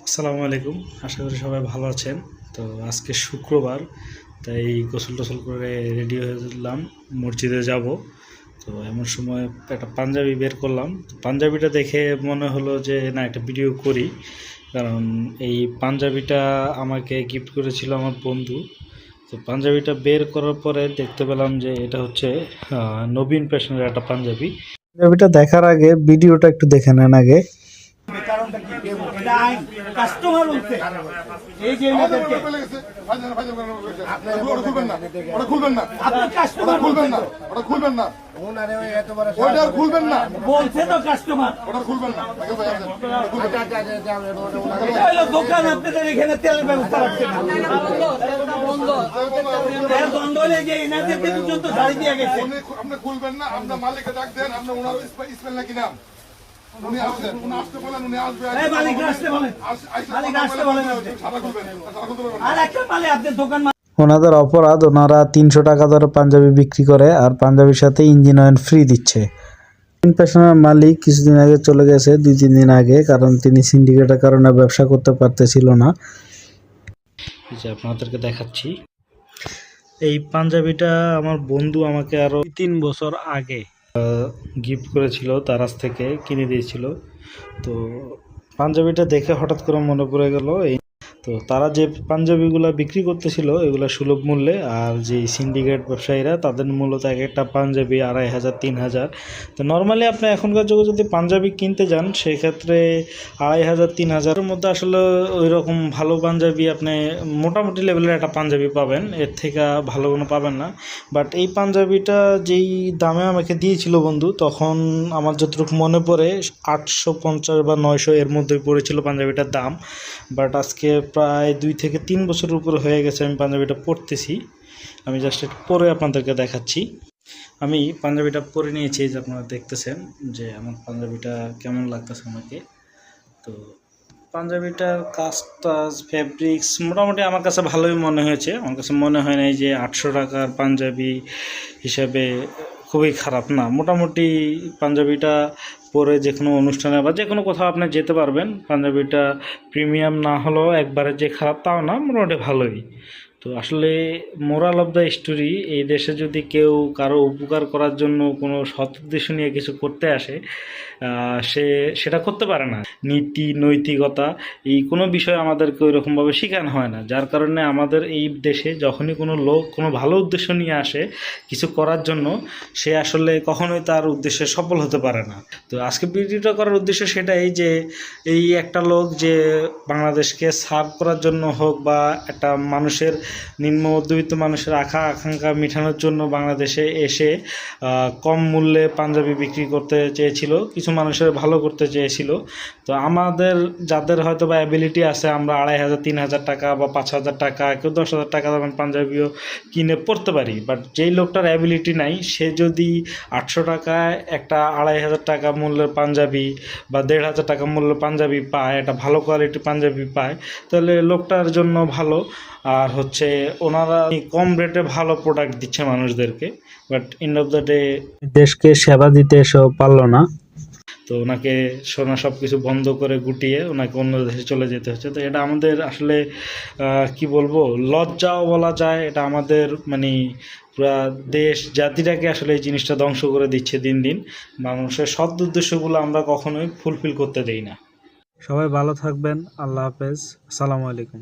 আসসালামু আলাইকুম, আশা করি সবাই ভালো আছেন। তো আজকে শুক্রবার, তাই গোসল টোসল করে রেডি হলাম, মসজিদে যাব। তো এমন সময় একটা পাঞ্জাবি বের করলাম। তো পাঞ্জাবিটা দেখে মনে হলো যে না, একটা ভিডিও করি, কারণ এই পাঞ্জাবিটা আমাকে গিফট করেছিল আমার বন্ধু। তো পাঞ্জাবিটা বের করার পরে দেখতে পেলাম যে এটা হচ্ছে নবীন ফ্যাশনের একটা পাঞ্জাবি। পাঞ্জাবিটা দেখার আগে ভিডিওটা একটু দেখে নেন আগে। কারণটা কি এটা আইন কাস্টমার বলতে এই যে এনাদেরকে ওটা খুলবেন না, ওটা খুলবেন না, আপনি কাস্টমার খুলবেন না, ওটা খুলবেন না, ওটা খুলবেন না, বলছে তো কাস্টমার ওটা খুলবেন না। হলো দোকান আপনাদের এখানে তেলের ব্যবস্থা রাখছেন তেল বন্ধ হলে যে এনাদেরকে পর্যন্ত গাড়ি দিয়ে গেছে আপনি খুলবেন না, আপনার মালিককে ডাক দেন, আপনার ওনার স্পেল নাকি নাম উনি আসবেন, উনি আসতে বলেন, উনি আসবে। এই মালিক আসতে বলেন, মালিক আসতে বলেন আপনি। আর একটা মালিক আপনার দোকান ওনাদের অপরাধ, ওনারা 300 টাকা দরে পাঞ্জাবি বিক্রি করে আর পাঞ্জাবির সাথে ইঞ্জিন অয়েল ফ্রি দিচ্ছে। ফ্যাশনের মালিক কিছুদিন আগে চলে গেছে, 2-3 দিন আগে, কারণ তিনি সিন্ডিকেটের কারণে ব্যবসা করতে পারতেছিল না। এই যে আপনাদেরকে দেখাচ্ছি, এই পাঞ্জাবিটা আমার বন্ধু আমাকে আরো 3 বছর আগে গিফট করেছিল, তার কাছ থেকে কিনে দিয়েছিল। তো পাঞ্জাবিটা দেখে হঠাৎ করে মনে পড়ে গেল এই। তো তারা যে পাঞ্জাবিগুলো বিক্রি করতেছিল এগুলো সুলভ মূল্যে, আর যে সিন্ডিকেট ব্যবসায়ীরা তাদের মূলত এক একটা পাঞ্জাবি 2500-3000। তো নর্মালি আপনি এখনকার যুগে যদি পাঞ্জাবি কিনতে যান সেক্ষেত্রে 2500-3000-এর মধ্যে আসলে ওই রকম ভালো পাঞ্জাবি আপনি মোটামুটি লেভেলের একটা পাঞ্জাবি পাবেন, এর থেকে ভালো কোনো পাবেন না। বাট এই পাঞ্জাবিটা যেই দামে আমাকে দিয়েছিল বন্ধু, তখন আমার যতটুকু মনে পড়ে 850 বা 900 এর মধ্যেই পড়েছিল পাঞ্জাবিটার দাম। বাট আজকে প্রায় 2 থেকে 3 বছরের উপরে হয়ে গেছে আমি পাঞ্জাবিটা পরতেছি। আমি জাস্ট একটু পরে আপনাদেরকে দেখাচ্ছি। আমি পাঞ্জাবিটা পরে নিয়েছি, যে আপনারা দেখতেছেন যে আমার পাঞ্জাবিটা কেমন লাগতেছে আমাকে। তো পাঞ্জাবিটার কাজ টাজ ফ্যাব্রিক্স মোটামুটি আমার কাছে ভালোই মনে হয়েছে। আমার কাছে মনে হয় নাই যে 800 টাকার পাঞ্জাবি হিসাবে খুবই খারাপ না। মোটামুটি পাঞ্জাবিটা পরে যে কোনো অনুষ্ঠানে বা যে কোনো কোথাও আপনি যেতে পারবেন। পাঞ্জাবিটা প্রিমিয়াম না হলেও একবারে যে খারাপ তাও না, মোটামুটি ভালোই। তো আসলে মোরাল অফ দ্য স্টোরি, এই দেশে যদি কেউ কারো উপকার করার জন্য কোনো সৎ উদ্দেশ্য নিয়ে কিছু করতে আসে, সেটা করতে পারে না। নীতি নৈতিকতা এই কোনো বিষয় আমাদেরকে ওইরকমভাবে শেখানো হয় না, যার কারণে আমাদের এই দেশে যখনই কোনো লোক কোনো ভালো উদ্দেশ্য নিয়ে আসে কিছু করার জন্য, সে আসলে কখনোই তার উদ্দেশ্যে সফল হতে পারে না। তো আজকে ভিডিওটা করার উদ্দেশ্য সেটাই যে এই একটা লোক যে বাংলাদেশকে সার্ভ করার জন্য হোক বা একটা মানুষের নিম্ন মধ্যবিত্ত মানুষের আকাঙ্ক্ষা মেটানোর জন্য বাংলাদেশে এসে কম মূল্যে পাঞ্জাবি বিক্রি করতে চেয়েছিল, কিছু মানুষের ভালো করতে চেয়েছিল। তো আমাদের যাদের হয়তো বা অ্যাবিলিটি আছে, আমরা 2500-3000 টাকা বা 5000 টাকা, কেউ 10,000 টাকা দামের পাঞ্জাবিও কিনে পড়তে পারি। বাট যেই লোকটার অ্যাবিলিটি নাই, সে যদি 800 টাকায় একটা 2500 টাকা মূল্যের পাঞ্জাবি বা 1500 টাকা মূল্যের পাঞ্জাবি পায়, একটা ভালো কোয়ালিটির পাঞ্জাবি পায়, তাহলে লোকটার জন্য ভালো। আর হচ্ছে ওনারা কম রেটে ভালো প্রোডাক্ট দিচ্ছে মানুষদেরকে, but end of the day দেশকে সেবা দিতে এসেও পারলো না। তো ওনাকে সোনা সব কিছু বন্ধ করে গুটিয়ে ওনাকে অন্য দেশে চলে যেতে হচ্ছে। তো এটা আমাদের আসলে কি বলবো, লজ্জাও বলা যায়। এটা আমাদের মানে পুরা দেশ জাতিটাকে আসলে এই জিনিসটা ধ্বংস করে দিচ্ছে দিন দিন। মানুষের সৎ উদ্দেশ্যগুলো আমরা কখনোই ফুলফিল করতে দেই না। সবাই ভালো থাকবেন, আল্লাহ হাফেজ, আসসালামু আলাইকুম।